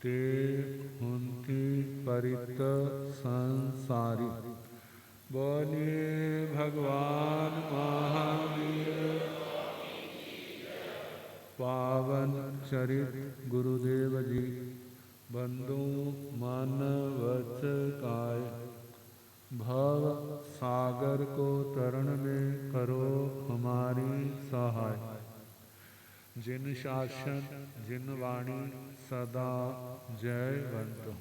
ते हुंती परित संसारी। बोलिए भगवान महावीर पावन चरित गुरुदेव जी। बंधु मन वच काय, भव सागर को तरण में करो हमारी सहाय। जिन शासन जिन वाणी सदा जयवंत हो,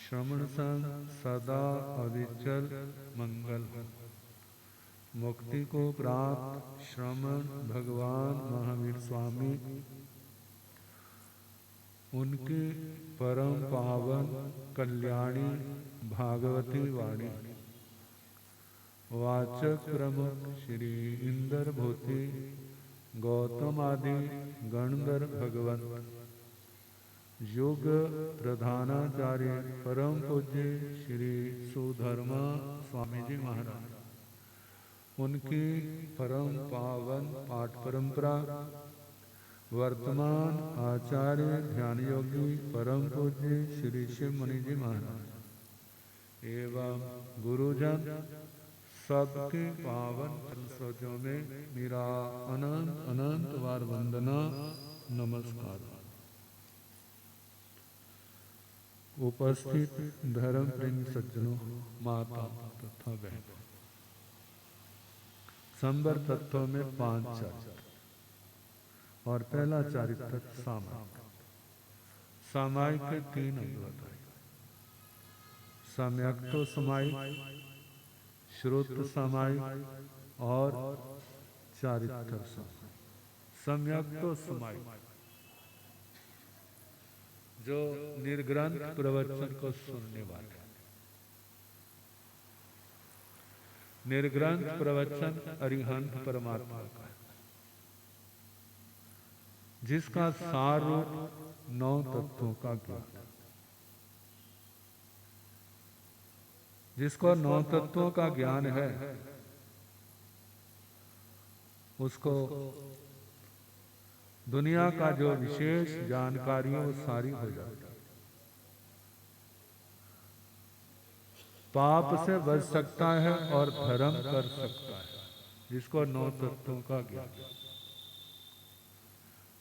श्रवण संग सदा अविचल मंगल हो। मुक्ति को प्राप्त श्रमण भगवान महावीर स्वामी, उनकी परम पावन कल्याणी भागवती वाणी। वाचक प्रमुख श्री इंद्र भूति गौतम आदि गणधर भगवंत। युग प्रधानाचार्य परम पूज्य श्री सुधर्मा स्वामी जी महाराज, उनकी परम पावन पाठ परंपरा। वर्तमान आचार्य ध्यान योगी परम पूज्य श्री शिव मुनि जी महाराज एवं गुरुजन सबके पावन चरणों में मेरा अनंत अनंत बार वंदना नमस्कार। उपस्थित धर्म प्रेमी सज्जनों, माता तथा बहन, संबर तत्वों में 5 चरित्र और पहला चरित्र सामायिक। सामायिक के 3 अंग बताए। सम्यक तो समायिक, श्रुत समायिक और चारित्र समायिक। सम्यक तो समायिक जो निर्ग्रंथ प्रवचन को सुनने वाले। निर्ग्रंथ प्रवचन अरिहंत परमात्मा का है, जिसका सार रूप 9 तत्वों का ज्ञान। जिसको 9 तत्वों का ज्ञान है, उसको दुनिया का जो विशेष जानकारी है वो सारी हो जाती है। पाप से बच सकता है और धर्म कर सकता है, जिसको 9 तत्वों का ज्ञान।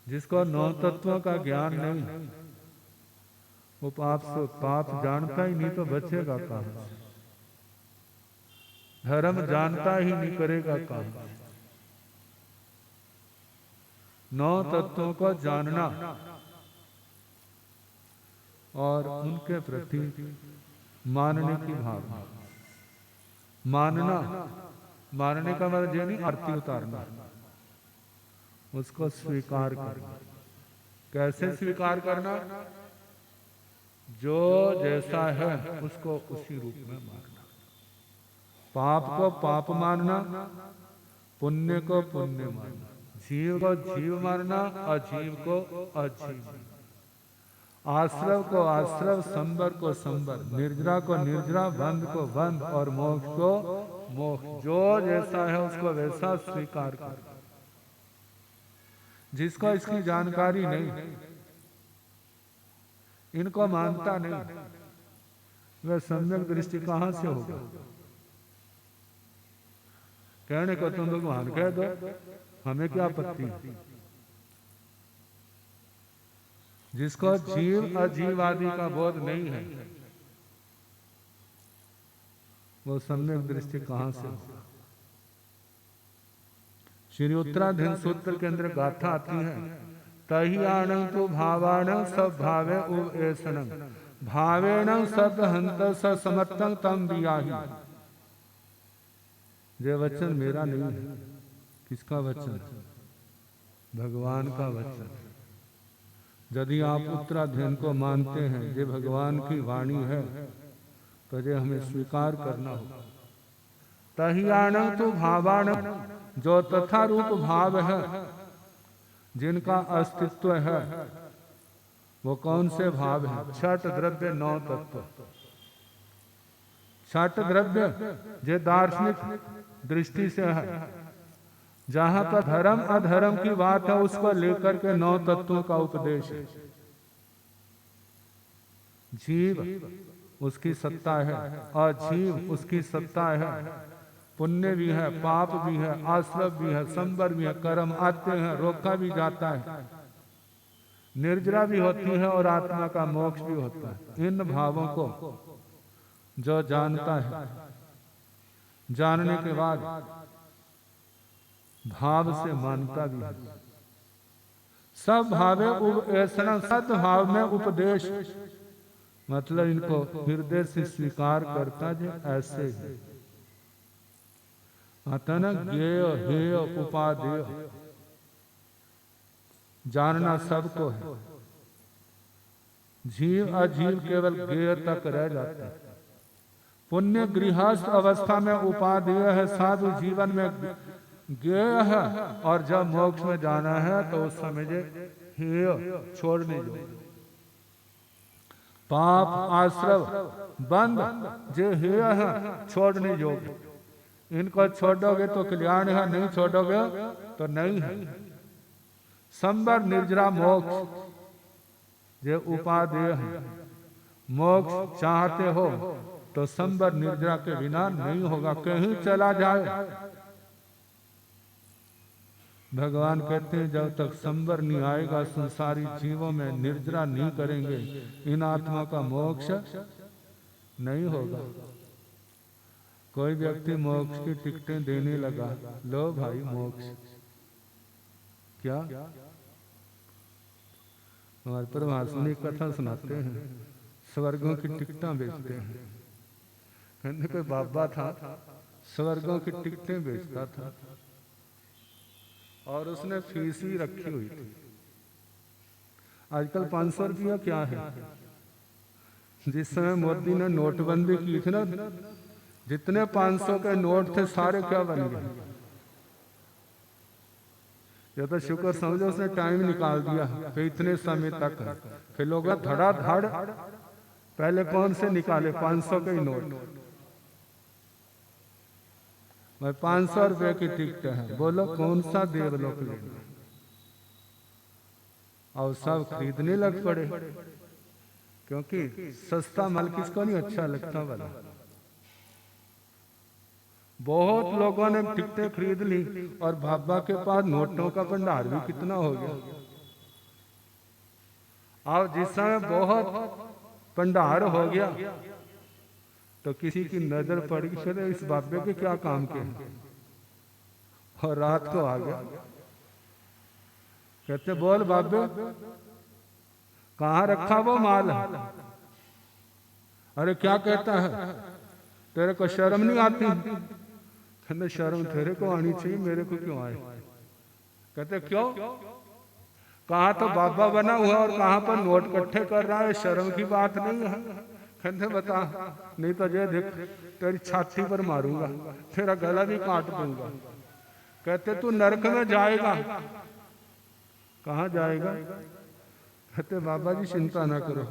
जिसको 9 तत्वों का ज्ञान नहीं, वो पाप जानता ही नहीं तो बचेगा कहां से? धर्म जानता ही नहीं, करेगा कहां से? 9 तत्वों को जानना और उनके प्रति मानने की भावना। मानने का मतलब ये नहीं आरती उतारना, उसको स्वीकार करना। कैसे स्वीकार करना? जो जैसा है उसको उसी रूप में मानना। पाप को पाप मानना, पुण्य को पुण्य मानना, जीव को जीव मानना, अजीव को अजीव, आश्रव को आश्रव, संबर को संबर, निर्जरा को निर्जरा, बंध को बंध और मोक्ष को मोक्ष। जो जैसा है उसको वैसा स्वीकार कर। जिसको इसकी जानकारी नहीं, इनको मानता नहीं, वह सम्यक दृष्टि कहां से होगा? कहने को तुम भगवान कह दो, हमें क्या आपत्ति। जिसको जीव अजीव आदि का बोध नहीं है, वो सम्यक दृष्टि कहां से होगा? श्री उत्तराधीन सूत्र के अंदर गाथा आती है, तही आनंद तो भावान सब भावे उसन भावेण सब हंत स समर्थन तम बियाही। ये वचन मेरा नहीं है। किसका वचन? भगवान का वचन। यदि आप उत्तराधीन को मानते हैं, ये भगवान की वाणी है, तो ये हमें स्वीकार करना होगा। तही आनंद तो भावान, जो तथा रूप भाव है, जिनका अस्तित्व है, वो कौन से भाव है? 6 द्रव्य 9 तत्व। 6 द्रव्य जो दार्शनिक दृष्टि से है, जहां पर धर्म अधर्म की बात है, उसको लेकर के 9 तत्वों का उपदेश है। जीव उसकी सत्ता है, अजीव उसकी सत्ता है। पुण्य भी है, पाप भी है, आश्रव भी है, संबर भी है, कर्म आते हैं, रोका भी जाता है, निर्जरा भी होती है और आत्मा का मोक्ष भी होता है। इन भावों को जो जानता है, जानने के बाद भाव से मानता भी है। सब भावे ऐसा सद्भाव में उपदेश, मतलब इनको हृदय से स्वीकार करता जो ऐसे ही आता ना, ज्ञेय हेय उपादेय, जानना सबको है। जीव अजीव केवल ज्ञेय तक रह जाता है। पुण्य गृहस्थ अवस्था में उपादेय है, साधु जीवन में ज्ञेय है, और जब मोक्ष में जाना है तो उस समय हेय छोड़ने दो। पाप आश्रव बंद जो हेय है छोड़ने योग्य, इनको छोड़ोगे तो कल्याण है, नहीं छोड़ोगे तो नहीं है। संबर निर्जरा मोक्ष जो उपादेय है। मोक्ष चाहते हो तो संबर निर्जरा के बिना नहीं होगा, कहीं चला जाए। भगवान कहते हैं जब तक संबर नहीं आएगा संसारी जीवों में, निर्जरा नहीं करेंगे, इन आत्मा का मोक्ष नहीं होगा। कोई व्यक्ति मोक्ष की टिकटें देने लगा, लो भाई मोक्ष, क्या हमारे प्रभाषणी कथा सुनाते हैं, स्वर्गों की टिकटें बेचते हैं। कहने कोई बाबा था, स्वर्गों की टिकटें बेचता था और उसने फीस भी रखी हुई थी। आजकल 500 रुपया क्या है? जिस समय मोदी ने नोटबंदी की थी ना, जितने 500 के नोट थे सारे क्या बन गए? ये तो शुक्र समझो उसने टाइम निकाल दिया कि इतने समय तक, फिर लोग धड़ाधड़ पहले कौन से निकाले 500 के नोट। मैं 500 रुपए की टिकट है, बोलो कौन सा देवलोक लेना, और सब खरीदने लग पड़े, क्योंकि सस्ता माल किसको नहीं अच्छा लगता वाला। बहुत लोगों ने टिकटें खरीद ली और बाबा के पास नोटों का भंडार भी कितना हो गया। अब जिस समय बहुत भंडार हो गया तो किसी की नजर पड़ गई, फिर इस बाबे के क्या काम के, और रात को आ गया। कहते बोल बाबे कहाँ रखा वो माल? अरे क्या कहता है, तेरे को शर्म नहीं आती? कहते शर्म तेरे को आनी चाहिए, मेरे को क्यों आए? कहते क्यों? कहाँ तो बाबा बना हुआ और कहाँ पर नोट इकट्ठे कर रहा है, शर्म की बात नहीं है। कहते बता, नहीं तो ये देख तेरी छाती पर मारूंगा, तेरा गला भी काट दूंगा। कहते तू नरक में जाएगा। कहाँ जाएगा? कहते बाबा जी चिंता ना करो,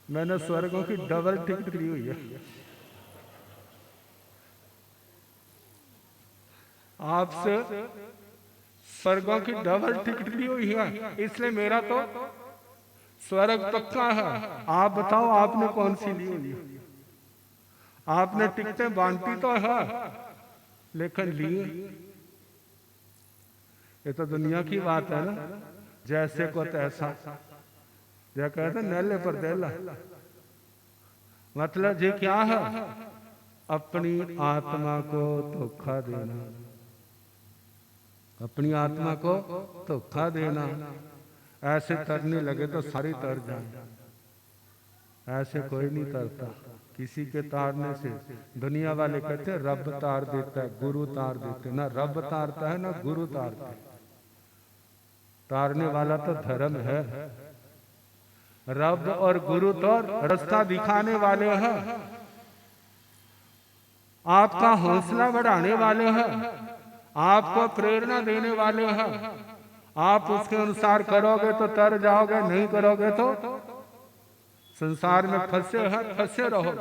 मैंने स्वर्गों की डबल टिकट ली हुई है। आपसे स्वर्गों की डबल टिकट ली हुई है, इसलिए मेरा तो स्वर्ग पक्का है। आप बताओ आपने कौन सी ली हुई है? आपने टिकटें बांटी तो है, लेकिन लिए ये तो दुनिया की बात है ना, जैसे को तैसा, क्या कहते नैले पर देला। मतलब ये क्या है? अपनी आत्मा को धोखा देना, अपनी आत्मा को धोखा देना। ऐसे तरने लगे तो सारी तर जाए, ऐसे कोई नहीं तरता। किसी के तारने से दुनिया वाले कहते हैं रब तार देता है, गुरु तार देते, ना रब तारता है ना गुरु तारता है। तारने वाला तो धर्म है, रब और गुरु तो रास्ता दिखाने वाले हैं, आपका हौसला बढ़ाने वाले हैं, आपको प्रेरणा देने वाले हैं। आप उसके अनुसार करोगे तो तर जाओगे, नहीं करोगे तो संसार में फंसे रहो।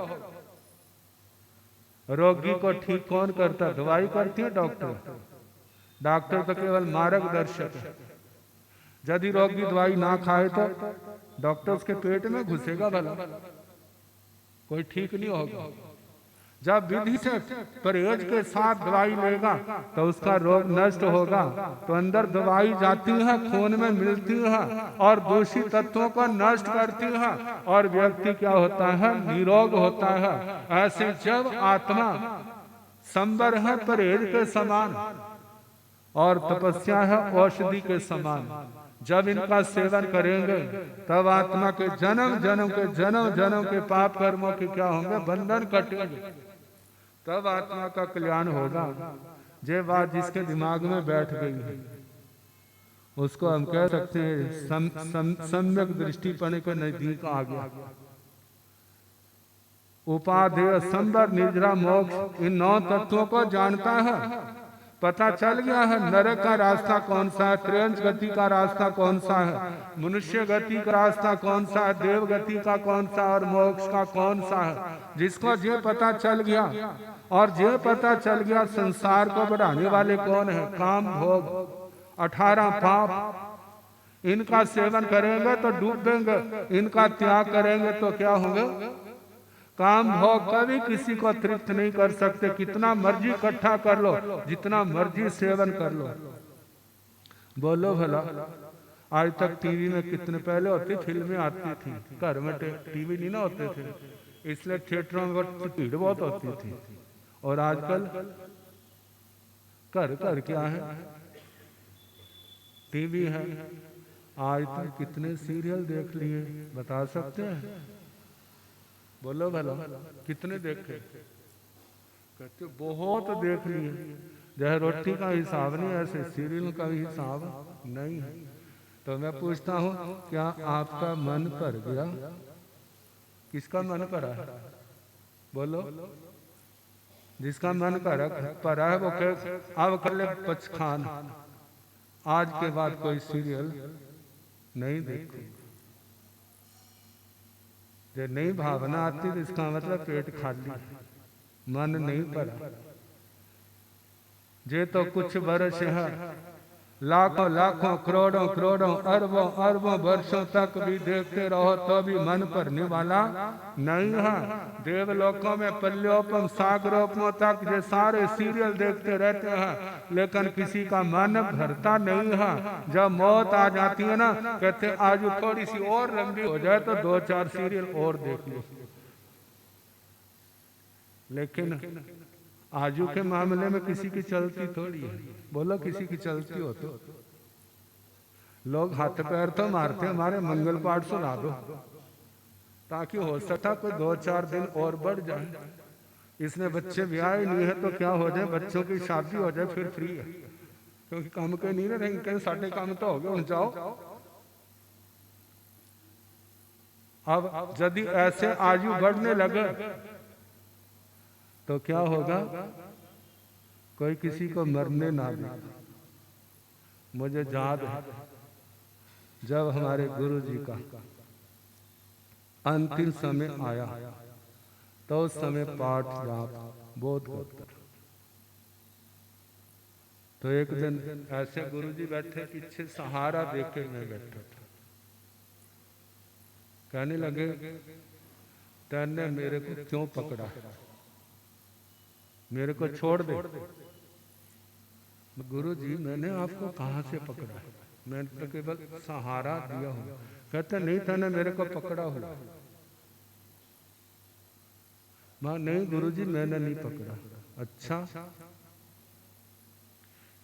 रोगी को ठीक कौन करता? दवाई करती है डॉक्टर। डॉक्टर तो केवल मार्गदर्शक है। यदि रोगी दवाई ना खाए तो डॉक्टर उसके पेट में घुसेगा भला, कोई ठीक नहीं होगा। जब विधि से परहेज के साथ दवाई लेगा तो उसका रोग नष्ट होगा। तो अंदर दवाई जाती है, खून में मिलती है और दूषित तत्वों को नष्ट करती है और व्यक्ति क्या होता है, निरोग होता है। ऐसे जब आत्मा संबर है परहेज के समान और तपस्या है औषधि के समान, जब इनका सेवन करेंगे तब आत्मा के जन्म जन्म के पाप कर्मों के क्या होंगे, बंधन कटेंगे, तब आत्मा का कल्याण होगा। ये बात जिसके दिमाग में बैठ गई है उसको हम कह सकते हैं सम्यक दृष्टि पड़ने के नजदीक आ गया। उपादेय संबर निद्रा मोक्ष इन 9 तत्वों को जानता है, पता चल गया है नरक का रास्ता कौन सा है, त्रियंच गति का रास्ता कौन सा है, मनुष्य गति का रास्ता कौन सा है, देव गति का कौन सा और मोक्ष का कौन सा है। जिसको ये पता चल गया और ये पता चल गया संसार को बढ़ाने वाले कौन है, काम भोग 18 पाप, इनका सेवन करेंगे तो डूबेंगे, इनका त्याग करेंगे तो क्या होंगे, काम भोग कभी किसी को तृप्त नहीं कर सकते। कितना मर्जी इकट्ठा कर लो, जितना मर्जी सेवन कर लो। बोलो भला, आज तक टीवी में कितने पहले होती फिल्में आती थी, घर में टीवी नहीं ना होते थे, इसलिए थिएटरों में भीड़ बहुत होती थी। और आजकल घर घर क्या है, टीवी है। आज तक कितने सीरियल देख लिए बता सकते हैं? बोलो भला, कितने देखे? कहते बहुत देख लिए। जैसे रोटी का हिसाब नहीं, ऐसे सीरियल का भी हिसाब नहीं है। तो मैं पूछता हूँ, क्या आपका मन कर गया? किसका मन करा है? बोलो। जिसका मन पर है वो अब कर ले पचखान, आज के बाद कोई सीरियल नहीं देखो। जब नई भावना आती तो इसका मतलब पेट खाली, मन नहीं भरा। जे तो कुछ वर्ष है, लाखों लाखों करोड़ों करोड़ों अरबों अरबों वर्षों तक भी देखते रहो तो भी मन भरने वाला नहीं है। देवलोकों में पल्योपम सागरोपमों तक ये सारे सीरियल देखते रहते हैं, लेकिन किसी का मन भरता नहीं है। जब मौत आ जाती है ना, कहते आज थोड़ी सी और लंबी हो जाए तो 2-4 सीरियल और देख लो। लेकिन आजू के मामले में किसी की चलती थोड़ी है। बोलो, किसी की चलती हो तो लोग हाथ पैर तो मारते, हमारे मंगल पाठ सुना दो ताकि हो सकता कोई 2-4 दिन और बढ़ जाए। इसने बच्चे ब्याह ही नहीं है तो क्या हो जाए, बच्चों की शादी हो जाए फिर फ्री है, क्योंकि काम के नहीं रहेंगे, साढ़े काम तो हो गए, उन जाओ। अब यदि ऐसे आयु बढ़ने लगे तो क्या होगा, कोई किसी को मरने ना दे। मुझे याद है जब हमारे गुरु जी का अंतिम समय आया तो उस समय पाठ जाप बोध करता। तो एक दिन ऐसे गुरु जी बैठे, पीछे सहारा देके मैं बैठा था। कहने लगे, तैने मेरे को क्यों पकड़ा, मेरे को छोड़ दे। गुरु जी, मैंने आपको कहां से पकड़ा, मैंने तो केवल सहारा दिया हूं। कहते नहीं, तूने मेरे को पकड़ा हुआ। मां, नहीं गुरु जी, मैंने नहीं पकड़ा। अच्छा।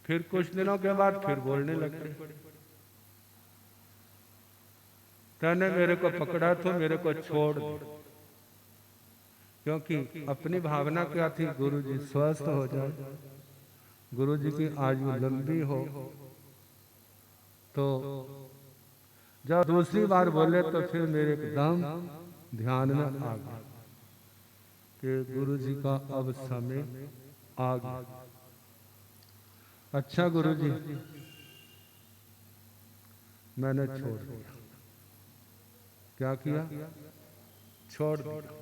फिर कुछ दिनों के बाद फिर बोलने लगते, तूने मेरे को पकड़ा तो मेरे को छोड़ दे। क्योंकि अपनी भावना क्या थी, गुरु जी स्वस्थ हो जाए, गुरु जी की आयु लंबी हो। तो जब दूसरी बार बोले तो फिर मेरे एकदम ध्यान में आ गया कि गुरु जी का अब समय आ गया। अच्छा गुरु जी, मैंने छोड़ दिया। क्या किया? छोड़ दिया।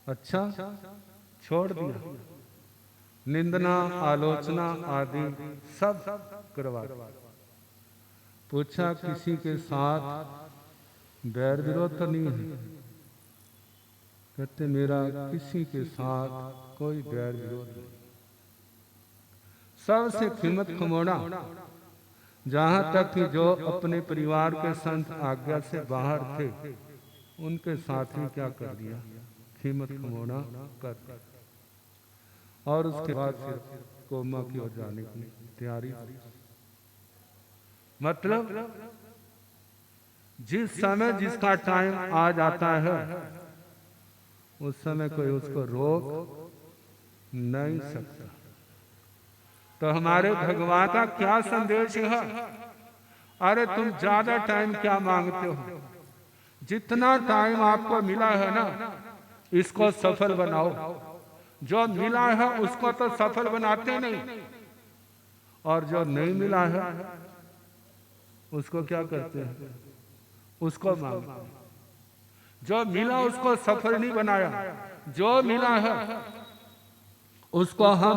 अच्छा, छोड़ दिया। निंदना आलोचना आदि सब करवा। पूछा किसी के साथ बैर विरोध तो नहीं है। कहते मेरा किसी के साथ कोई बैर विरोध नहीं। सबसे कीमत खमोना, जहां तक कि जो अपने परिवार के संत आज्ञा से बाहर थे उनके साथ ही क्या कर दिया, कीमत खमोना कर दिया। और उसके बाद फिर कोमा की ओर जाने की तैयारी। मतलब जिस समय जिसका टाइम आ जाता है उस समय कोई उसको रोक नहीं सकता। तो हमारे भगवान का क्या संदेश है? अरे तुम ज्यादा टाइम क्या मांगते हो? जितना टाइम आपको मिला है ना, इसको सफल बनाओ। जो मिला है उसको तो सफल बनाते नहीं, और जो नहीं मिला है उसको क्या करते हैं, उसको मांगते हैं। जो मिला उसको सफल नहीं बनाया, जो मिला है उसको हम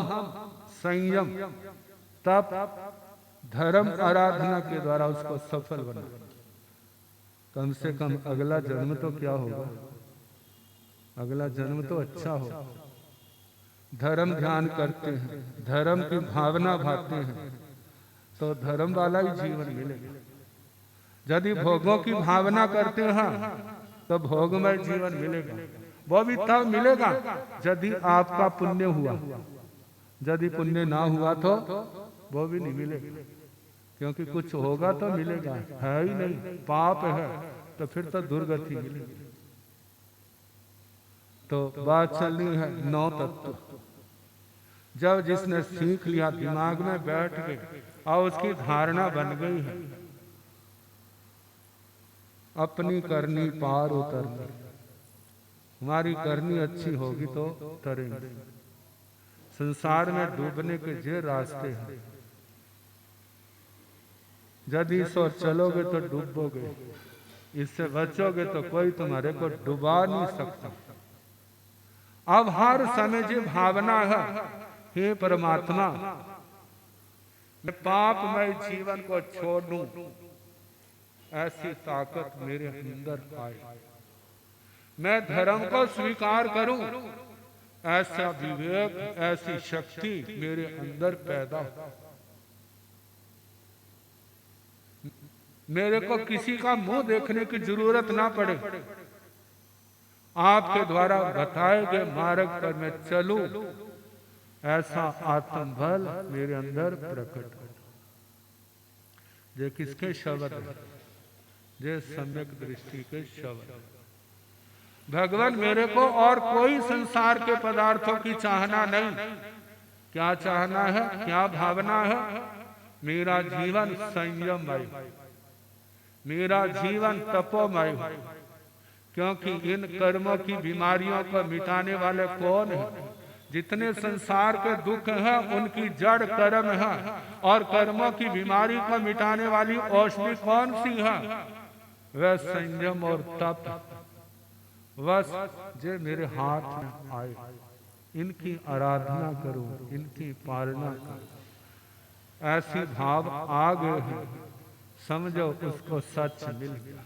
संयम, तप, धर्म, आराधना के द्वारा उसको सफल बना। कम से कम अगला जन्म तो क्या होगा, अगला जन्म तो अच्छा हो। धर्म ध्यान करते हैं, धर्म की भावना भाते हैं तो धर्म वाला ही जीवन मिलेगा। यदि भोगों की भावना करते हैं तो भोगमय जीवन मिलेगा। वो भी तब मिलेगा यदि आपका पुण्य हुआ। यदि पुण्य ना हुआ तो वो भी नहीं मिलेगा, क्योंकि कुछ होगा तो मिलेगा, है ही नहीं, पाप है तो फिर तो दुर्गति मिलेगी। तो बात चलनी है 9 तत्व। जब जिसने सीख लिया, दिमाग में बैठ गए और उसकी धारणा बन गई है, अपनी करनी पार उतरनी। हमारी करनी अच्छी होगी तो तरेंगे। संसार में डूबने के जे रास्ते हैं, यदि सो चलोगे तो डूबोगे, इससे बचोगे तो कोई तुम्हारे को डुबा नहीं सकता। अब हर समय जो भावना है, हे परमात्मा मैं पापमय जीवन को छोड़ दूं, ऐसी ताकत मेरे अंदर आए। मैं धर्म को स्वीकार करूं, ऐसा विवेक, ऐसी शक्ति मेरे अंदर पैदा हो। मेरे को किसी का मुंह देखने की जरूरत ना पड़े। आपके द्वारा बताए गए मार्ग पर मैं चलूं, ऐसा आत्मबल मेरे अंदर प्रकट हो। ये किसके शब्द है? ये सम्यक दृष्टि के शब्द। भगवान मेरे को और कोई संसार के पदार्थों की चाहना नहीं। क्या चाहना है, क्या भावना है? मेरा जीवन संयममय, मेरा जीवन तपोमय, क्योंकि इन कर्मों की बीमारियों को मिटाने वाले कौन है? जितने संसार के दुख हैं उनकी जड़ कर्म है, और कर्मों की बीमारी को मिटाने वाली औषधि कौन सी है? वह संयम और तप। बस जो मेरे हाथ में आए, इनकी आराधना करो, इनकी पालना करो। ऐसी भाव आ गए हैं, समझो उसको सच मिल गया।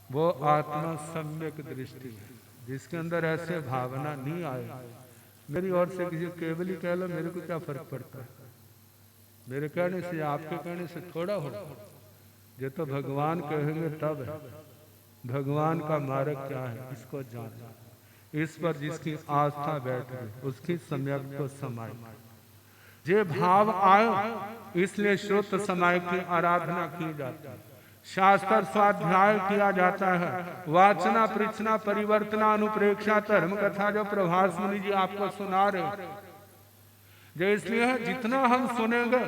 वो आत्मा सम्यक दृष्टि है, जिसके अंदर ऐसे भावना नहीं आए। मेरी ओर से किसी केवल ही कह लो, मेरे को क्या फर्क पड़ता है? मेरे कहने से, आपके कहने से थोड़ा हो। ये तो भगवान कहेंगे तब है। भगवान का मार्ग क्या है, इसको जान। इस पर जिसकी आस्था बैठ गई उसकी सम्यक को समाय। जे भाव आए, इसलिए श्रुत समय की आराधना की जाती है, शास्त्र स्वाध्याय किया जाता है, वाचना, पृच्छना, परिवर्तना, अनुप्रेक्षा, धर्म कथा जो प्रभास मुनि जी आपको सुना रहे, जो इसलिए जितना हम सुनेंगे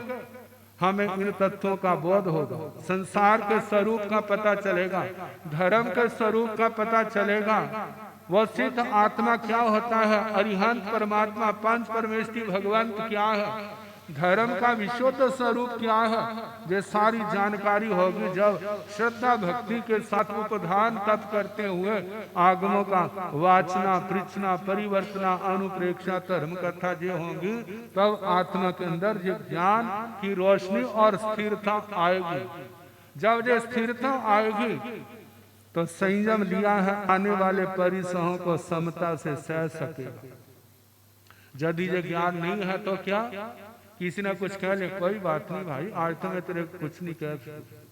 हमें इन तत्वों का बोध होगा। संसार के स्वरूप का पता चलेगा, धर्म के स्वरूप का पता चलेगा। वो सिद्ध आत्मा क्या होता है, अरिहंत परमात्मा, पंच परमेष्टि भगवंत क्या है, धर्म का विशुद्ध स्वरूप क्या है, ये सारी जानकारी होगी जब श्रद्धा भक्ति के साथ उपधान तप करते हुए आगमों का वाचना, पृच्छना, परिवर्तना, अनुप्रेक्षा, धर्म कथा जो होंगी, तब आत्मा के अंदर ये ज्ञान की रोशनी और स्थिरता आएगी। जब ये स्थिरता आएगी तो संयम लिया है, आने वाले परिसहों को समता से सह सकेगा। यदि ये ज्ञान नहीं है तो क्या, किसी ने कुछ कह ले, कोई बात नहीं भाई, आज तो मैं तेरे कुछ नहीं कह सकता,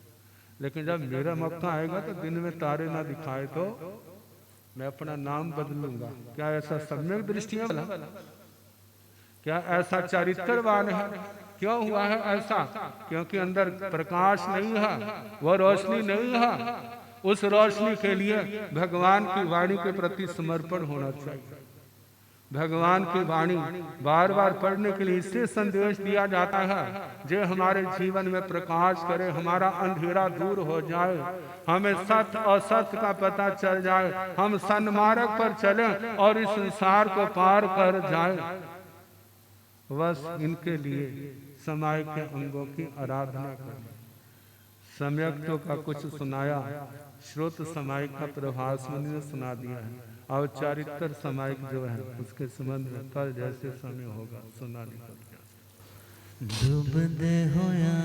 लेकिन जब मेरा मौका आएगा तो दिन में तारे ना दिखाए तो मैं अपना नाम बदलूंगा। क्या ऐसा सम्यक दृष्टि है? क्या ऐसा चरित्रवान है? क्यों हुआ है ऐसा? क्योंकि अंदर प्रकाश नहीं है, वो रोशनी नहीं है। उस रोशनी के लिए भगवान की वाणी के प्रति समर्पण होना चाहिए। भगवान की वाणी बार बार पढ़ने के लिए इससे संदेश दिया जाता है जो हमारे जीवन में प्रकाश करे, हमारा अंधेरा दूर हो जाए, हमें सत्य और सत्य का पता चल जाए, हम सन्मार्ग पर चलें और इस संसार को पार कर जाए। बस इनके लिए समय के अंगों की आराधना करें। सम्यक्तों का कुछ सुनाया, श्रोत समायिक का प्रभास मुनि ने सुना दिया है। और चारित्र समायिक जो है उसके संबंध में कल जैसे समय होगा सुना निकल गया। डूबदे होया